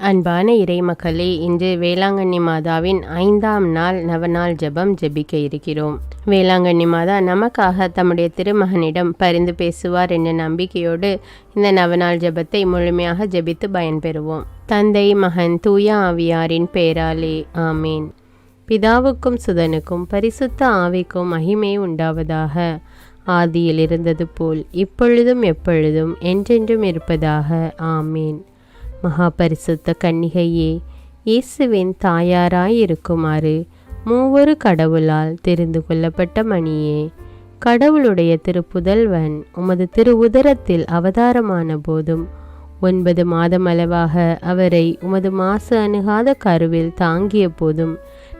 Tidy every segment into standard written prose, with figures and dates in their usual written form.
அன்பான இறைமக்களே, இன்று வேளாங்கண்ணி மாதாவின் 5ஆம் நாள் நவநாள் ஜெபம் ஜெபிக்க இருக்கிறோம். வேளாங்கண்ணி மாதா நமக்காக தம்முடைய திருமகனிடம் பரிந்து பேசுவார் என்ற நம்பிக்கையோடு இந்த நவநாள் ஜெபத்தை முழுமையாக ஜெபித்து பயன்பெறுவோம். தந்தை, மகன், தூய ஆவியாரின் பெயராலே ஆமேன். பிதாவுக்கும் சுதனுக்கும் பரிசுத்த ஆவிக்கும் மகிமை உண்டாவதாக. ஆதியில் இருந்தது போல் இப்பொழுதும் எப்பொழுதும் என்றென்றும் இருப்பதாக ஆமேன். மகா பரிசுத்த கன்னிகையே, இயேசுவின் தாயாராயிருக்குமாறு மூவொரு கடவுளால் தெரிந்து கொள்ளப்பட்ட மணியே, கடவுளுடைய திருப்புதல்வன் உமது திரு உதரத்தில் அவதாரமான போதும் 9 மாதமளவாக அவரை உமது மாசு அணுகாத கருவில் தாங்கிய போதும்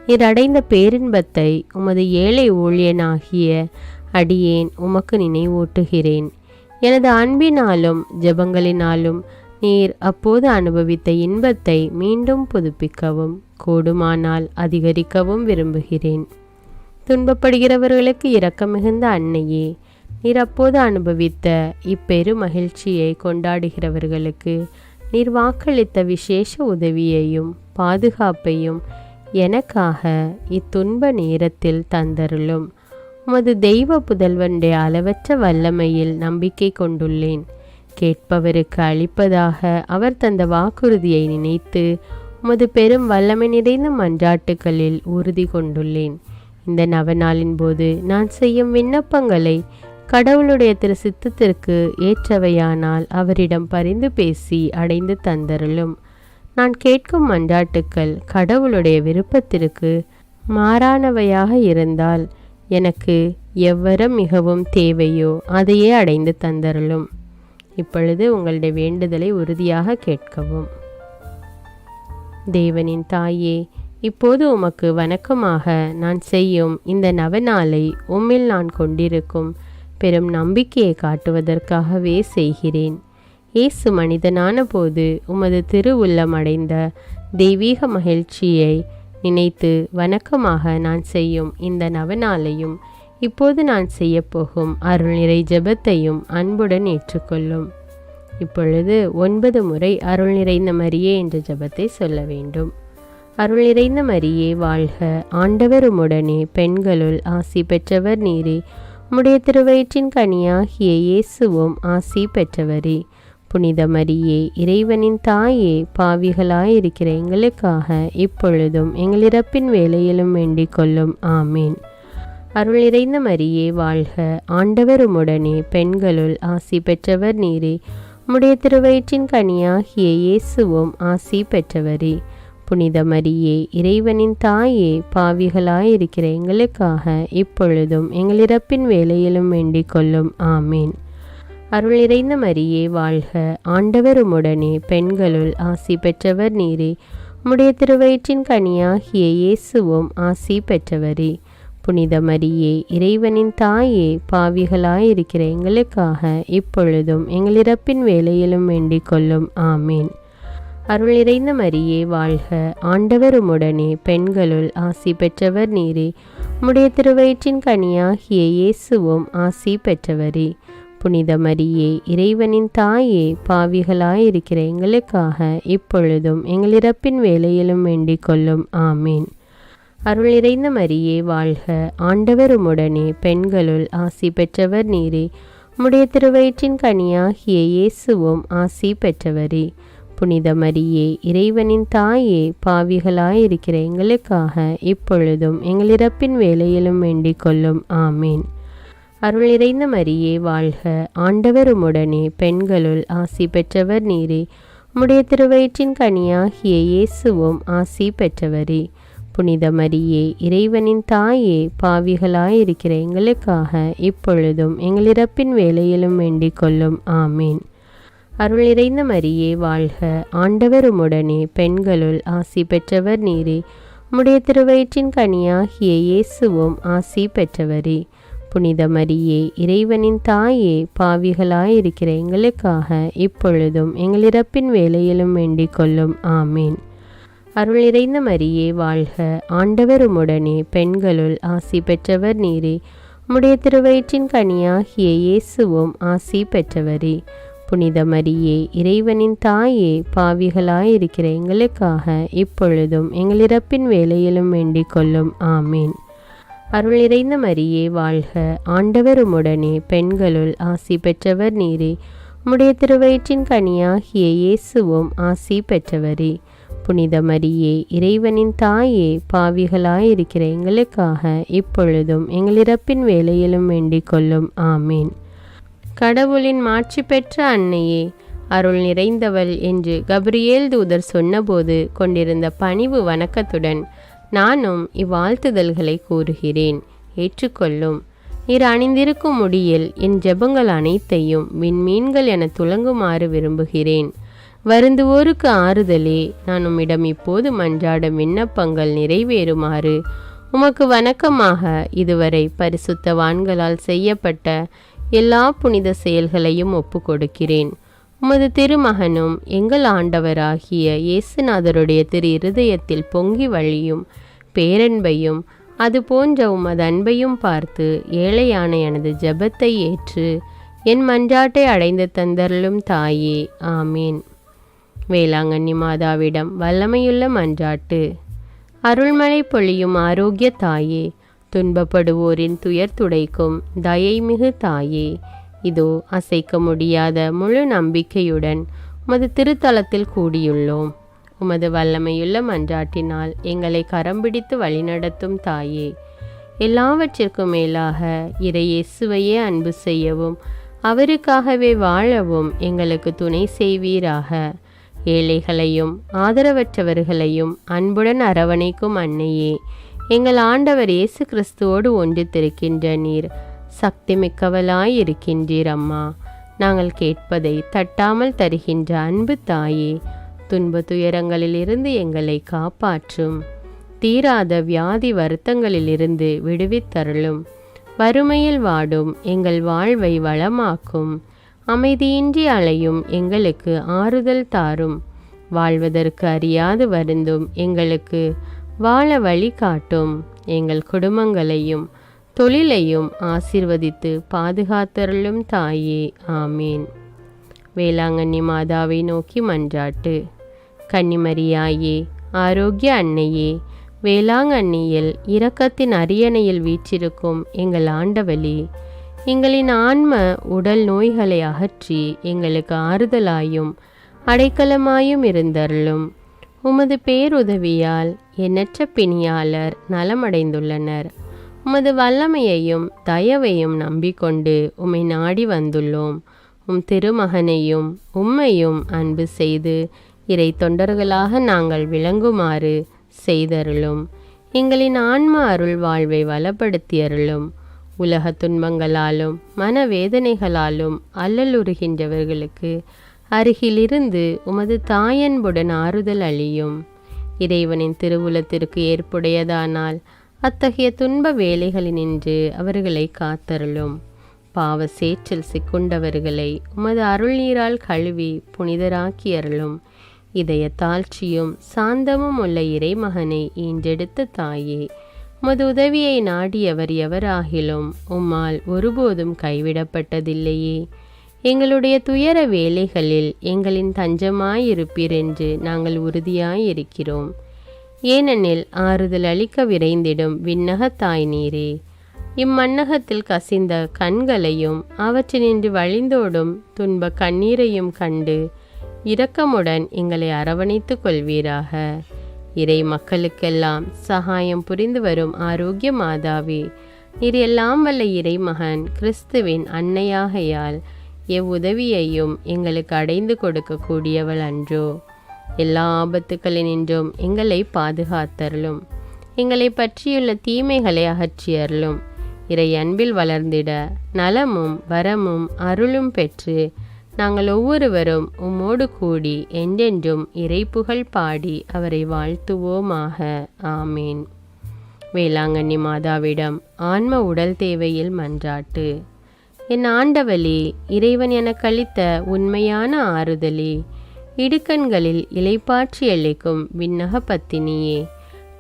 நீர் அடைந்த பேரின்பத்தை உமது ஏழை ஊழியனாகிய அடியேன் உமக்கு நினைவூட்டுகிறேன். எனது அன்பினாலும் ஜெபங்களினாலும் நீர் அப்போது அனுபவித்த இன்பத்தை மீண்டும் புதுப்பிக்கவும் கூடுமானால் அதிகரிக்கவும் விரும்புகிறேன். துன்பப்படுகிறவர்களுக்கு இரக்கம் மிகுந்த அன்னையே, நீர் அப்போது அனுபவித்த இப்பெரு மகிழ்ச்சியை கொண்டாடுகிறவர்களுக்கு நீர் வாக்களித்த விசேஷ உதவியையும் பாதுகாப்பையும் எனக்காக இத்துன்ப நேரத்தில் தந்தருளும். உமது தெய்வ புதல்வனுடைய அளவற்ற வல்லமையில் நம்பிக்கை கொண்டுள்ளேன். கேட்பவருக்கு அளிப்பதாக அவர் தந்த வாக்குறுதியை நினைத்து உமது பெரும் வல்லமை நிறைந்த மன்றாட்டுகளில் உறுதி கொண்டுள்ளேன். இந்த நவநாளின் போது நான் செய்யும் விண்ணப்பங்களை கடவுளுடைய திரு சித்தத்திற்கு ஏற்றவையானால் அவரிடம் பரிந்து பேசி அடைந்து தந்தருளும். நான் கேட்கும் மன்றாட்டுக்கள் கடவுளுடைய விருப்பத்திற்கு மாறானவையாக இருந்தால் எனக்கு எவ்வரம் மிகவும் தேவையோ அதையே அடைந்து தந்தருளும். இப்பொழுது உங்களுடைய வேண்டுதலை உறுதியாக கேட்கவும். தேவனின் தாயே, இப்போது உமக்கு வணக்கமாக நான் செய்யும் இந்த நவநாளை உம்மில் நான் கொண்டிருக்கும் பெரும் நம்பிக்கையை காட்டுவதற்காகவே செய்கிறேன். இயேசு மனிதனான போது உமது திரு உள்ளம் அடைந்த தெய்வீக மகிழ்ச்சியை நினைத்து வணக்கமாக நான் செய்யும் இந்த நவநாளையும் இப்போது நான் செய்யப்போகும் அருள் நிறை ஜெபத்தையும் அன்புடன் ஏற்றுக்கொள்ளும். இப்பொழுது 9 முறை அருள் நிறைந்த மரியே என்ற ஜெபத்தை சொல்ல வேண்டும். அருள் நிறைந்த மரியே வாழ்க, ஆண்டவர் உம்முடனே, பெண்களுள் ஆசி பெற்றவர் நீரே, உம்முடைய திருவயிற்றின் கனியாகிய இயேசுவும் ஆசி பெற்றவரே. புனித மரியே, இறைவனின் தாயே, பாவிகளாயிருக்கிற எங்களுக்காக இப்பொழுதும் எங்கள் இறப்பின் வேளையிலும் வேண்டிக் கொள்ளும். ஆமேன். அருள் நிறைந்த மரியே வாழ்க, ஆண்டவர் உம்முடனே, பெண்களுள் ஆசி பெற்றவர் நீரே, உம்முடைய திருவயிற்றின் கனியாகிய இயேசுவும் ஆசி பெற்றவரே. புனித மரியே, இறைவனின் தாயே, பாவிகளாயிருக்கிற எங்களுக்காக இப்பொழுதும் எங்கள் இறப்பின் வேளையிலும் வேண்டிக் கொள்ளும். ஆமேன். அருள் நிறைந்த மரியே வாழ்க, ஆண்டவர் உம்முடனே, பெண்களுள் ஆசி பெற்றவர் நீரே, உம்முடைய திருவயிற்றின் கனியாகிய இயேசுவும் ஆசி பெற்றவரே. புனித மரியே, இறைவனின் தாயே, பாவிகளாயிருக்கிற எங்களுக்காக இப்பொழுதும் எங்கள் இறப்பின் வேளையிலும் வேண்டிக் கொள்ளும். ஆமேன். அருள் நிறைந்த மரியே வாழ்க, ஆண்டவர் உம்முடனே, பெண்களுள் ஆசி பெற்றவர் நீரே, உம்முடைய திருவயிற்றின் கனியாகிய இயேசுவும் ஆசி பெற்றவரே. புனித மரியே, இறைவனின் தாயே, பாவிகளாயிருக்கிற எங்களுக்காக இப்பொழுதும் எங்கள் இறப்பின் வேளையிலும் வேண்டிக் கொள்ளும். ஆமேன். அருள் நிறைந்த மரியே வாழ்க, ஆண்டவர் உம்முடனே, பெண்களுள் ஆசி பெற்றவர் நீரே, உம்முடைய திருவயிற்றின் கனியாகிய இயேசுவும் ஆசி பெற்றவரே. புனித மரியே, இறைவனின் தாயே, பாவிகளாயிருக்கிற எங்களுக்காக இப்பொழுதும் எங்கள் இறப்பின் வேளையிலும் வேண்டிக் கொள்ளும். ஆமேன். அருள் நிறைந்த மரியே வாழ்க, ஆண்டவர் உம்முடனே, பெண்களுள் ஆசி பெற்றவர் நீரே, உம்முடைய திருவயிற்றின் கனியாகிய இயேசுவும் ஆசி பெற்றவரே. புனித மரியே, இறைவனின் தாயே, பாவிகளாயிருக்கிற எங்களுக்காக இப்பொழுதும் எங்கள் இறப்பின் வேளையிலும் வேண்டிக் கொள்ளும். ஆமேன். அருள் நிறைந்த மரியே வாழ்க, ஆண்டவர் உம்முடனே, பெண்களுள் ஆசி பெற்றவர் நீரே, உம்முடைய திருவயிற்றின் கனியாகிய இயேசுவும் ஆசி பெற்றவரே. புனித மரியே, இறைவனின் தாயே, பாவிகளாயிருக்கிற எங்களுக்காக இப்பொழுதும் எங்கள் இறப்பின் வேளையிலும் வேண்டிக் கொள்ளும். ஆமேன். அருள் நிறைந்த மரியே வாழ்க, ஆண்டவர் உம்முடனே, பெண்களுள் ஆசி பெற்றவர் நீரே, உம்முடைய திருவயிற்றின் கனியாகிய இயேசுவும் ஆசி பெற்றவரே. புனித மரியே, இறைவனின் தாயே, பாவிகளாயிருக்கிற எங்களுக்காக இப்பொழுதும் எங்கள் இறப்பின் வேளையிலும் வேண்டிக் கொள்ளும். ஆமீன். அருள் நிறைந்த மரியே வாழ்க, ஆண்டவர் உம்முடனே, பெண்களுள் ஆசி பெற்றவர் நீரே. உம்முடைய திருவயிற்றின் கனியாகிய இயேசுவும் ஆசி பெற்றவரே. புனித மரியே, இறைவனின் தாயே, பாவிகளாயிருக்கிற எங்களுக்காக இப்பொழுதும் எங்கள் இறப்பின் வேளையிலும் வேண்டிக் கொள்ளும். ஆமீன். கடவுளின் மாட்சி பெற்ற அன்னையே, அருள் நிறைந்தவள் என்று கபிரியேல் தூதர் சொன்னபோது கொண்டிருந்த பணிவு வணக்கத்துடன் நானும் இவ்வாழ்த்துதல்களை கூறுகிறேன். ஏற்றுக்கொள்ளும். நீர் அணிந்திருக்கும் முடியில் என் ஜெபங்கள் அனைத்தையும் விண்மீன்கள் என துலங்குமாறு விரும்புகிறேன். வருந்துவோருக்கு ஆறுதலே, நான் உம்மிடம் இப்போது மன்றாடும் விண்ணப்பங்கள் நிறைவேறுமாறு உமக்கு வணக்கமாக இதுவரை பரிசுத்தவான்களால் செய்யப்பட்ட எல்லா புனித செயல்களையும் ஒப்பு கொடுக்கிறேன். உமது திருமகனும் எங்கள் ஆண்டவராகிய இயேசுநாதருடைய திரு இருதயத்தில் பொங்கி வழியும் பேரன்பையும் அது போன்ற உமது அன்பையும் பார்த்து ஏழையான எனது ஜெபத்தை ஏற்று என் மன்றாட்டை அடைந்து தந்தருளும் தாயே. ஆமீன். வேளாங்கண்ணி மாதாவிடம் வல்லமையுள்ள மன்றாட்டு. அருள்மழை பொழியும் ஆரோக்கிய தாயே, துன்பப்படுவோரின் துயர் துடைக்கும் தயைமிகு தாயே, இதோ அசைக்க முடியாத முழு நம்பிக்கையுடன் உமது திருத்தலத்தில் கூடியுள்ளோம். உமது வல்லமையுள்ள மன்றாட்டினால் எங்களை கரம் பிடித்து வழிநடத்தும் தாயே, எல்லாவற்றிற்கும் மேலாக இறையேசுவையே அன்பு செய்யவும் அவருக்காகவே வாழவும் எங்களுக்கு துணை செய்வீராக. ஏழைகளையும் ஆதரவற்றவர்களையும் அன்புடன் அரவணைக்கும் அன்னையே, எங்கள் ஆண்டவர் இயேசு கிறிஸ்துவோடு ஒன்றித்திருக்கின்ற நீர் சக்தி மிக்கவளாயிருக்கின்றீர். அம்மா, நாங்கள் கேட்பதை தட்டாமல் தருகின்ற அன்பு தாயே, துன்ப துயரங்களிலிருந்து எங்களை காப்பாற்றும். தீராத வியாதி வருத்தங்களிலிருந்து விடுவித்தருளும். வறுமையில் வாடும் எங்கள் வாழ்வை வளமாக்கும். அமைதியின்றி அலையும் எங்களுக்கு ஆறுதல் தாரும். வாழ்வதற்கு அறியாது வருந்தும் எங்களுக்கு வாழ வழி காட்டும். எங்கள் குடும்பங்களையும் தொழிலையும் ஆசீர்வதித்து பாதுகாத்தருளும் தாயே. ஆமீன். வேளாங்கண்ணி மாதாவை நோக்கி மன்றாட்டு. கன்னிமரியாயே, ஆரோக்கிய அன்னையே, வேளாங்கண்ணியில் இரக்கத்தின் அரியணையில் வீற்றிருக்கும் எங்கள் ஆண்டவளே, எங்களின் ஆன்ம உடல் நோய்களை அகற்றி எங்களுக்கு ஆறுதலாயும் அடைக்கலமாயும் இருந்தருளும். உமது பேருதவியால் எண்ணற்ற பிணியாளர் நலமடைந்துள்ளனர். உமது வல்லமையையும் தயவையும் நம்பிக்கொண்டு உம்மை நாடி வந்துள்ளோம். உம் திருமகனையும் உம்மையும் அன்பு செய்து இறை தொண்டர்களாக நாங்கள் விளங்குமாறு செய்தருளும். எங்களின் ஆன்ம அருள் வாழ்வை வளப்படுத்தியருளும். உலக துன்பங்களாலும் மனவேதனைகளாலும் அல்லலுறுகின்றவர்களுக்கு அருகிலிருந்து உமது தாயன்புடன் ஆறுதல் அளியும். இறைவனின் திருவுலத்திற்கு ஏற்புடையதானால் அத்தகைய துன்ப வேலைகளினின்று அவர்களை காத்தருளும். பாவ சேற்றில் சிக்குண்டவர்களை உமது அருள் நீரால் கழுவி புனிதராக்கியருளும். இதய தாழ்ச்சியும் சாந்தமும் உள்ள இறைமகனை ஈன்றெடுத்த தாயே, உமது உதவியை நாடியவர் எவராகிலும் உம்மால் ஒருபோதும் கைவிடப்பட்டதில்லையே. எங்களுடைய துயர வேலைகளில் எங்களின் தஞ்சமாயிருப்பீர் என்று நாங்கள் உறுதியாயிருக்கிறோம். ஏனெனில் ஆறுதல் அளிக்க விரைந்திடும் விண்ணகத்தாய் நீரே, இம்மண்ணகத்தில் கசிந்த கண்களையும் அவற்றினின்று வழிந்தோடும் துன்ப கண்ணீரையும் கண்டு இரக்கமுடன் எங்களை அரவணைத்து கொள்வீராக. இறை மக்களுக்கெல்லாம் சகாயம் புரிந்து வரும் ஆரோக்கிய மாதாவே, நீர் எல்லாம் வல்ல இறைமகன் கிறிஸ்துவின் அன்னையாகையால் எவ்வுதவியையும் எங்களுக்கு அடைந்து கொடுக்கக்கூடியவள் அன்றோ. எல்லா ஆபத்துக்களினின்றும் எங்களை பாதுகாத்தருளும். எங்களை பற்றியுள்ள தீமைகளை அகற்றியருளும். இறை அன்பில் வளர்ந்திட நலமும் வரமும் அருளும் பெற்று நாங்கள் ஒவ்வொருவரும் உம்மோடு கூடி என்றென்றும் இறை புகழ் பாடி அவரை வாழ்த்துவோமாக. ஆமீன். வேளாங்கண்ணி மாதாவிடம் ஆன்ம உடல் தேவையில் மன்றாட்டு. என் ஆண்டவளே, இறைவன் எனக்களித்த உண்மையான ஆறுதலே, இடுக்கண்களில் இலைப்பாற்றி அளிக்கும் விண்ணக பத்தினியே,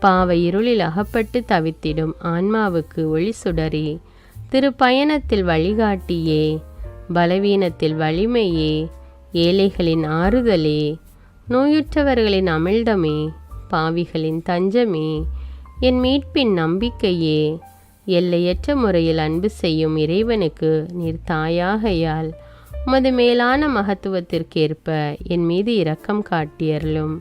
பாவ இருளில் அகப்பட்டு தவித்திடும் ஆன்மாவுக்கு ஒளி சுடரே, திரு பயணத்தில் வழிகாட்டியே, பலவீனத்தில் வலிமையே, ஏழைகளின் ஆறுதலே, நோயுற்றவர்களின் அமிழ்தமே, பாவிகளின் தஞ்சமே, என் மீட்பின் நம்பிக்கையே, எல்லையற்ற முறையில் அன்பு செய்யும் இறைவனுக்கு நீர் தாயாகையால் உமது மேலான மகத்துவத்திற்கேற்ப என் மீது இரக்கம் காட்டியருளும்.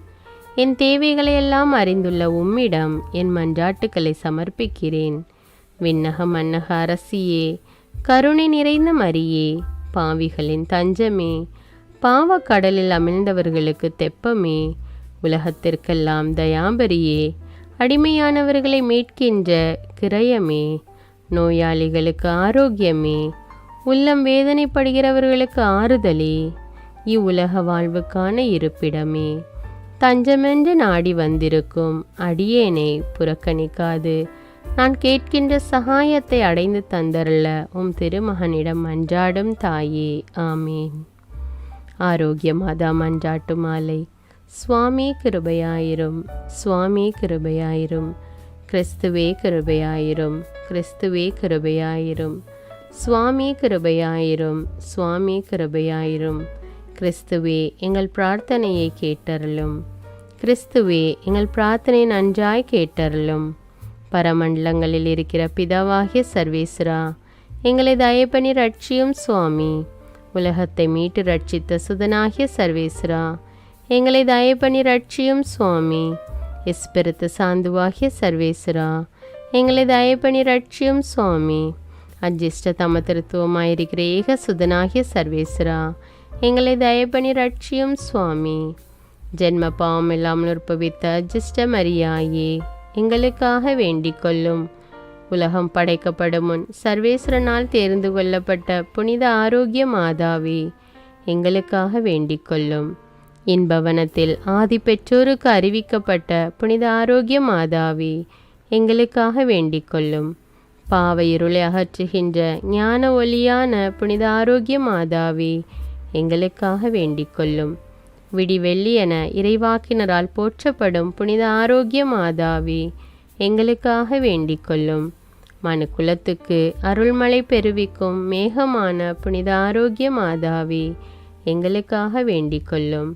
என் தேவைகளையெல்லாம் அறிந்துள்ள உம்மிடம் என் மன்றாட்டுக்களை சமர்ப்பிக்கிறேன். விண்ணக மன்னக அரசியே, கருணை நிறைந்த மரியே, பாவிகளின் தஞ்சமே, பாவக்கடலில் அமிழ்ந்தவர்களுக்கு தெப்பமே, உலகத்திற்கெல்லாம் தயாபரியே, அடிமையானவர்களை மீட்கின்ற கிரயமே, நோயாளிகளுக்கு ஆரோக்கியமே, உள்ளம் வேதனைப்படுகிறவர்களுக்கு ஆறுதலே, இவ்வுலக வாழ்வுக்கான இருப்பிடமே, தஞ்சமென்று நாடி வந்திருக்கும் அடியேனை புறக்கணிக்காது நான் கேட்கின்ற சகாயத்தை அடைந்து தந்தருள உம் திருமகனிடம் மன்றாடும் தாயே. ஆமேன். ஆரோக்கிய மாதா மன்றாட்டு மாலை. சுவாமி கிருபையாயிரும், சுவாமி கிருபையாயிரும், கிறிஸ்துவே கிருபையாயிரும், கிறிஸ்துவே கிருபையாயிரும், சுவாமி கிருபையாயிரும், சுவாமி கிருபையாயிரும், கிறிஸ்துவே எங்கள் பிரார்த்தனையை கேட்டருளும், கிறிஸ்துவே எங்கள் பிரார்த்தனை நன்றாய் கேட்டருளும். பரமண்டலங்களில் இருக்கிற பிதாவாகிய சர்வேஸ்வரா, எங்களை தயப்பனி ரட்சியும் சுவாமி. உலகத்தை மீட்டு ரட்சித்த சுதனாகிய சர்வேஸ்வரா, எங்களை தயப்பனி ரட்சியும் சுவாமி. எஸ்பிரித்து சாந்துவாகிய சர்வேஸ்வரா, எங்களை தயப்பனி ரட்சியும் சுவாமி. அஜிஷ்ட தமத்திருத்துவமாயிருக்கிற ஏக சுதனாகிய சர்வேஸ்வரா, எங்களை தயப்பனி ரட்சியும் சுவாமி. ஜென்ம பாவம் இல்லாமல் உற்பவித்த அஜிஷ்ட மரியாயே, எங்களுக்காக வேண்டிக் கொள்ளும். உலகம் படைக்கப்படும் முன் சர்வேஸ்வரனால் தேர்ந்து கொள்ளப்பட்ட புனித ஆரோக்கிய மாதாவே, எங்களுக்காக வேண்டிக் கொள்ளும். இன்பவனத்தில் ஆதி பெற்றோருக்கு அறிவிக்கப்பட்ட புனித ஆரோக்கிய மாதாவே, எங்களுக்காக வேண்டிக் கொள்ளும். பாவ இருளை அகற்றுகின்ற ஞான ஒளியான புனித ஆரோக்கிய மாதாவே, எங்களுக்காக வேண்டிக் கொள்ளும். விடிவெள்ளி என இறைவாக்கினரால் போற்றப்படும் புனித ஆரோக்கிய மாதாவே, எங்களுக்காக வேண்டிக் கொள்ளும். மனு குலத்துக்கு அருள்மழை பெருவிக்கும் மேகமான புனித ஆரோக்கிய மாதாவே, எங்களுக்காக வேண்டிக் கொள்ளும்.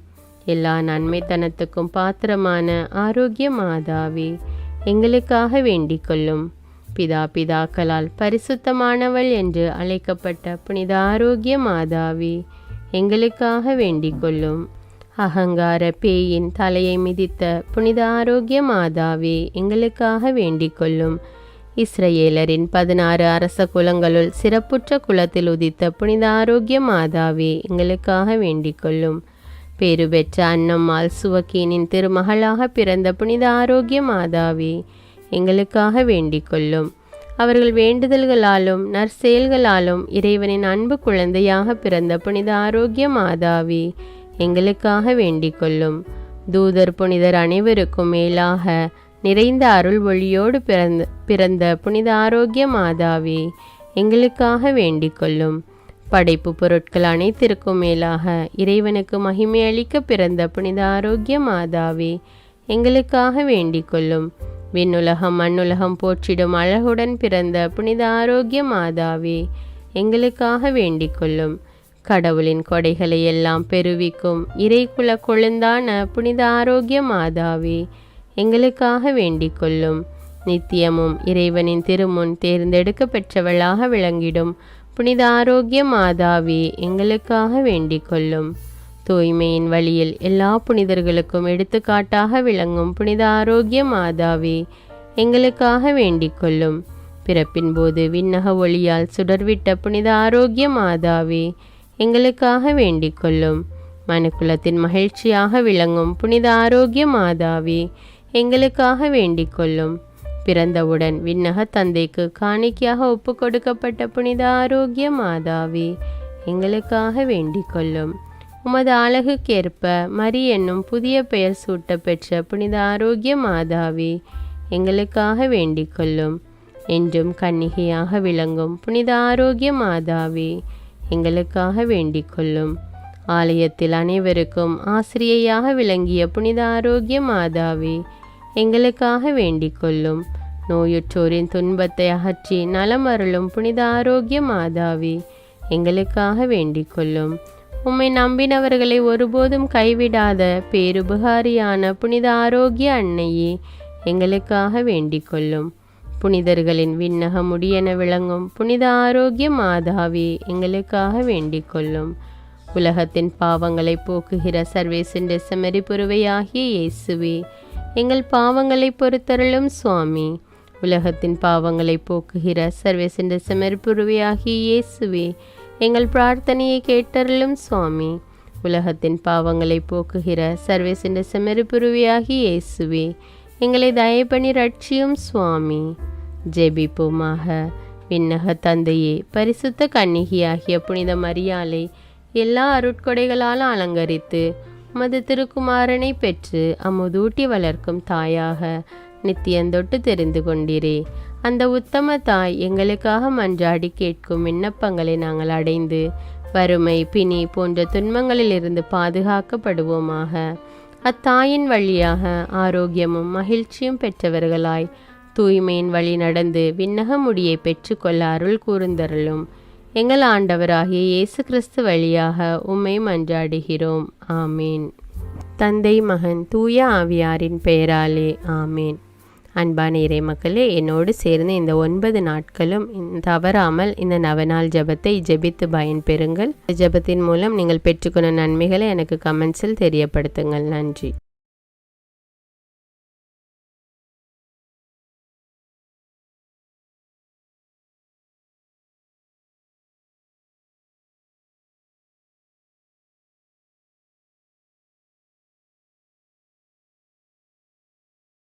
எல்லா நன்மைத்தனத்துக்கும் பாத்திரமான ஆரோக்கிய மாதாவே, எங்களுக்காக வேண்டிக் கொள்ளும். பிதாக்களால் பரிசுத்தமானவள் என்று அழைக்கப்பட்ட புனித ஆரோக்கிய மாதாவே, எங்களுக்காக வேண்டிக் கொள்ளும். அகங்கார பேயின் தலையை மிதித்த புனித ஆரோக்கிய மாதாவே, எங்களுக்காக வேண்டிக் கொள்ளும். இஸ்ரேலரின் 16 அரச குலங்களுள் சிறப்புற்ற குலத்தில் உதித்த புனித ஆரோக்கிய மாதாவே, எங்களுக்காக வேண்டிக் கொள்ளும். பேறு பெற்ற அன்னம்மாள் சுவக்கீனின் திருமகளாக பிறந்த புனித ஆரோக்கிய மாதாவே, எங்களுக்காக வேண்டிக் கொள்ளும். அவர்கள் வேண்டுதல்களாலும் நற்செயல்களாலும் இறைவனின் அன்பு குழந்தையாக பிறந்த புனித ஆரோக்கிய மாதாவே, எங்களுக்காக வேண்டிக் கொள்ளும். தூதர் புனிதர் அனைவருக்கும் மேலாக நிறைந்த அருள் ஒளியோடு பிறந்த புனித ஆரோக்கிய மாதாவே, எங்களுக்காக வேண்டிக் கொள்ளும். படைப்பு பொருட்கள் அனைத்திற்கும் மேலாக இறைவனுக்கு மகிமை அளிக்க பிறந்த புனித ஆரோக்கிய மாதாவே, எங்களுக்காக வேண்டிக் கொள்ளும். விண்ணுலகம் மண்ணுலகம் போற்றிடும் அழகுடன் பிறந்த புனித ஆரோக்கிய மாதாவே, எங்களுக்காக வேண்டிக் கொள்ளும். கடவுளின் கொடைகளை எல்லாம் பெருவிக்கும் இறைக்குல கொழுந்தான புனித ஆரோக்கிய மாதாவே, எங்களுக்காக வேண்டிக் கொள்ளும். நித்தியமும் இறைவனின் திருமுன் தேர்ந்தெடுக்க பெற்றவளாக விளங்கிடும் புனித ஆரோக்கிய மாதாவே, எங்களுக்காக வேண்டிக் கொள்ளும். தூய்மையின் வழியில் எல்லா புனிதர்களுக்கும் எடுத்துக்காட்டாக விளங்கும் புனித ஆரோக்கிய மாதாவே, எங்களுக்காக வேண்டிக் கொள்ளும். பிறப்பின் போது விண்ணக ஒளியால் சுடர்விட்ட புனித ஆரோக்கிய மாதாவே, எங்களுக்காக வேண்டிக் கொள்ளும். மனுக்குலத்தின் மகிழ்ச்சியாக விளங்கும் புனித ஆரோக்கிய மாதாவே, எங்களுக்காக வேண்டிக் கொள்ளும். பிறந்தவுடன் விண்ணக தந்தைக்கு காணிக்கையாக ஒப்பு கொடுக்கப்பட்ட புனித ஆரோக்கிய மாதாவே, எங்களுக்காக வேண்டிக் கொள்ளும். உமது அழகுக்கேற்ப மரி என்னும் புதிய பெயர் சூட்ட பெற்ற புனித ஆரோக்கிய மாதாவே, எங்களுக்காக வேண்டிக் கொள்ளும். என்றும் கன்னிகையாக விளங்கும் புனித ஆரோக்கிய மாதாவே, எங்களுக்காக வேண்டிக் கொள்ளும். ஆலயத்தில் அனைவருக்கும் ஆசிரியையாக விளங்கிய புனித ஆரோக்கிய மாதாவே, எங்களுக்காக வேண்டிக் கொள்ளும். நோயுற்றோரின் துன்பத்தை அகற்றி நலம் அருளும் புனித ஆரோக்கிய மாதாவே, எங்களுக்காக வேண்டிக் கொள்ளும். உம்மை நம்பினவர்களை ஒருபோதும் கைவிடாத பேருபகாரியான புனித ஆரோக்கிய அன்னையே, எங்களுக்காக வேண்டிக் கொள்ளும். புனிதர்களின் விண்ணக முடியென விளங்கும் புனித ஆரோக்கிய மாதாவே, எங்களுக்காக வேண்டிக் கொள்ளும். உலகத்தின் பாவங்களை போக்குகிற சர்வேசன் செம்மறி புருவையாகிய இயேசுவே, எங்கள் பாவங்களை பொறுத்தருளும் சுவாமி. உலகத்தின் பாவங்களை போக்குகிற சர்வேசன் செம்மறி புருவையாகிய இயேசுவே, எங்கள் பிரார்த்தனையை கேட்டருளும் சுவாமி. உலகத்தின் பாவங்களை போக்குகிற சர்வேசன் செம்மறி புருவையாகிய இயேசுவே, எங்களை தயபணி ரட்சியும் சுவாமி. ஜெபிப்போமாக. விண்ணக தந்தையே, பரிசுத்த கன்னிகையாகிய புனித மரியாளை எல்லா அருட்கொடைகளால் அலங்கரித்து உமது திருக்குமாரனை பெற்று அமுதூட்டி வளர்க்கும் தாயாக நித்தியந்தொட்டு தெரிந்து கொண்டீரே. அந்த உத்தம தாய் எங்களுக்காக மன்றாடி கேட்கும் விண்ணப்பங்களை நாங்கள் அடைந்து வறுமை, பிணி போன்ற துன்பங்களிலிருந்து பாதுகாக்கப்படுவோமாக. அத்தாயின் வழியாக ஆரோக்கியமும் மகிழ்ச்சியும் பெற்றவர்களாய் தூய்மையின் வழி நடந்து விண்ணக முடியை பெற்றுக்கொள்ள அருள் கூர்ந்தருளும். எங்கள் ஆண்டவராகிய இயேசு கிறிஸ்து வழியாக உம்மை மன்றாடுகிறோம். ஆமீன். தந்தை, மகன், தூய ஆவியாரின் பெயராலே ஆமீன். அன்பான இறை மக்களே, என்னோடு சேர்ந்து இந்த 9 நாட்களும் தவறாமல் இந்த நவநாள் ஜெபத்தை ஜெபித்து பயன்பெறுங்கள். ஜெபத்தின் மூலம் நீங்கள் பெற்றுக்கொண்ட நன்மைகளை எனக்கு கமெண்ட்ஸில் தெரியப்படுத்துங்கள். நன்றி.